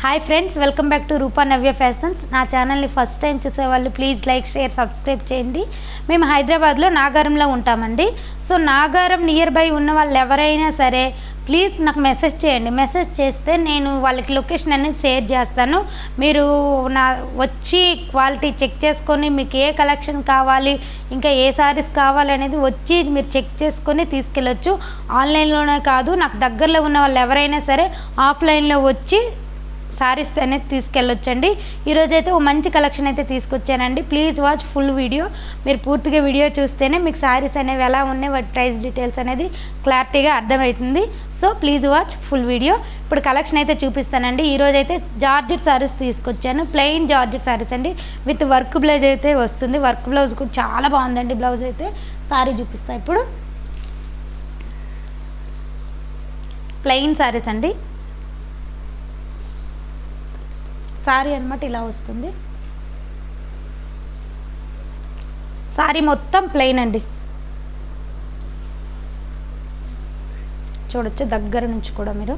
Hi friends, welcome back to Rupa Navya fashions. నా ఛానల్ని first time చూసేవాళ్ళు ప్లీజ్ లైక్, షేర్, సబ్స్క్రైబ్ చేయండి. మేము హైదరాబాద్లో నాగారంలో ఉంటామండి. సో నాగారం నియర్ బై ఉన్న వాళ్ళు ఎవరైనా సరే ప్లీజ్ నాకు మెసేజ్ చేయండి. మెసేజ్ చేస్తే నేను వాళ్ళకి లొకేషన్ అనేది షేర్ చేస్తాను. మీరు వచ్చి క్వాలిటీ చెక్ చేసుకొని మీకు ఏ కలెక్షన్ కావాలి, ఇంకా ఏ సారీస్ కావాలి అనేది వచ్చి మీరు చెక్ చేసుకొని తీసుకెళ్ళొచ్చు. ఆన్లైన్లోనే కాదు, నాకు దగ్గరలో ఉన్న వాళ్ళు ఎవరైనా సరే ఆఫ్లైన్లో వచ్చి సారీస్ అనేది తీసుకెళ్ళొచ్చండి. ఈరోజైతే ఓ మంచి కలెక్షన్ అయితే తీసుకొచ్చానండి. Please watch full video. మీరు పూర్తిగా వీడియో చూస్తేనే మీకు సారీస్ అనేవి ఎలా ఉన్నాయి, వాటి ప్రైస్ డీటెయిల్స్ అనేది క్లారిటీగా అర్థమవుతుంది. So please watch full video. ఇప్పుడు కలెక్షన్ అయితే చూపిస్తానండి. ఈరోజైతే జార్జెట్ సారీస్ తీసుకొచ్చాను. ప్లెయిన్ జార్జెట్ సారీస్ అండి, విత్ వర్క్ బ్లౌజ్ అయితే వస్తుంది. వర్క్ బ్లౌజ్ కూడా చాలా బాగుందండి. బ్లౌజ్ అయితే సారీ చూపిస్తాను. ఇప్పుడు ప్లెయిన్ సారీస్ అండి. సారీ అనమాట ఇలా వస్తుంది. సారీ మొత్తం ప్లెయిన్ అండి. చూడొచ్చు దగ్గర నుంచి కూడా మీరు.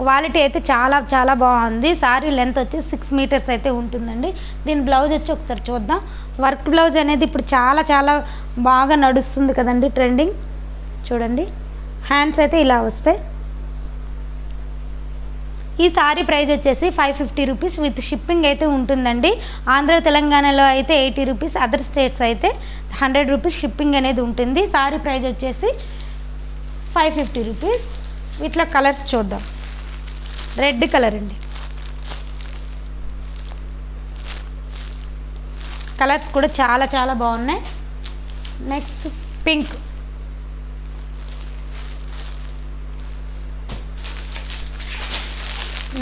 క్వాలిటీ అయితే చాలా చాలా బాగుంది. సారీ లెంత్ వచ్చి 6 మీటర్స్ అయితే ఉంటుందండి. దీని బ్లౌజ్ వచ్చి ఒకసారి చూద్దాం. వర్క్ బ్లౌజ్ అనేది ఇప్పుడు చాలా చాలా బాగా నడుస్తుంది కదండి, ట్రెండింగ్. చూడండి, హ్యాండ్స్ అయితే ఇలా వస్తాయి. ఈ సారీ ప్రైస్ వచ్చేసి 550 రూపీస్ విత్ షిప్పింగ్ అయితే ఉంటుందండి. ఆంధ్ర తెలంగాణలో అయితే 80 రూపీస్, అదర్ స్టేట్స్ అయితే 100 రూపీస్ షిప్పింగ్ అనేది ఉంటుంది. సారీ ప్రైస్ వచ్చేసి 550 రూపీస్. ఇట్లా కలర్స్ చూద్దాం. రెడ్ కలర్ అండి. కలర్స్ కూడా చాలా చాలా బాగున్నాయి. Next pink.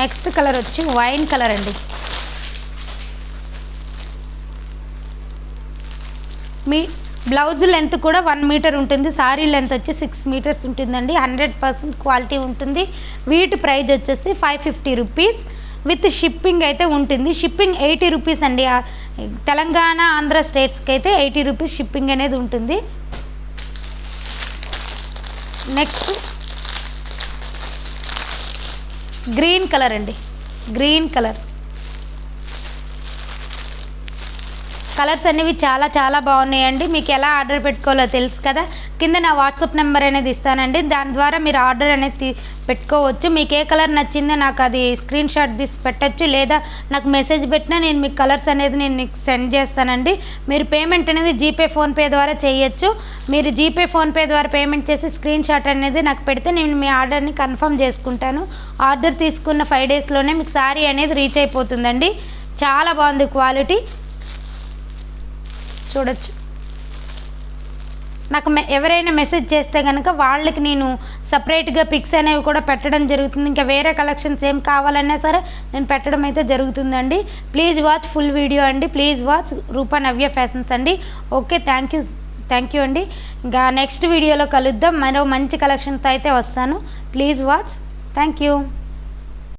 నెక్స్ట్ కలర్ వచ్చి వైన్ కలర్ అండి. మీ బ్లౌజ్ లెంత్ కూడా 1 మీటర్ ఉంటుంది. సారీ లెంత్ వచ్చి 6 మీటర్స్ ఉంటుందండి. 100% క్వాలిటీ ఉంటుంది. వీటి ప్రైస్ వచ్చేసి 550 రూపీస్ విత్ షిప్పింగ్ అయితే ఉంటుంది. షిప్పింగ్ 80 రూపీస్ అండి. తెలంగాణ, ఆంధ్ర స్టేట్స్కి అయితే 80 రూపీస్ షిప్పింగ్ అనేది ఉంటుంది. నెక్స్ట్ గ్రీన్ కలర్ అండి. Green colour. కలర్స్ అనేవి చాలా చాలా బాగున్నాయండి. మీకు ఎలా ఆర్డర్ పెట్టుకోవాలో తెలుసు కదా. కింద నా వాట్సాప్ నెంబర్ అనేది ఇస్తానండి. దాని ద్వారా మీరు ఆర్డర్ అనేది పెట్టుకోవచ్చు. మీకు ఏ కలర్ నచ్చిందో నాకు అది స్క్రీన్ షాట్ తీసి పెట్టచ్చు, లేదా నాకు మెసేజ్ పెట్టినా నేను మీకు కలర్స్ అనేది నేను సెండ్ చేస్తానండి. మీరు పేమెంట్ అనేది జీపే, ఫోన్పే ద్వారా చేయొచ్చు. మీరు జీపే, ఫోన్పే ద్వారా పేమెంట్ చేసి స్క్రీన్ షాట్ అనేది నాకు పెడితే నేను మీ ఆర్డర్ని కన్ఫర్మ్ చేసుకుంటాను. ఆర్డర్ తీసుకున్న 5 డేస్లోనే మీకు సారీ అనేది రీచ్ అయిపోతుందండి. చాలా బాగుంది క్వాలిటీ. చూడొచ్చు. నాకు ఎవరైనా మెసేజ్ చేస్తే కనుక వాళ్ళకి నేను సపరేట్గా పిక్స్ అనేవి కూడా పెట్టడం జరుగుతుంది. ఇంకా వేరే కలెక్షన్స్ ఏం కావాలన్నా సరే నేను పెట్టడం అయితే జరుగుతుందండి. ప్లీజ్ వాచ్ ఫుల్ వీడియో అండి. Please watch Rupa Navya fashions అండి. ఓకే, థ్యాంక్ యూ అండి. ఇంకా నెక్స్ట్ వీడియోలో కలుద్దాం. మరో మంచి కలెక్షన్తో అయితే వస్తాను. Please watch. Thank you.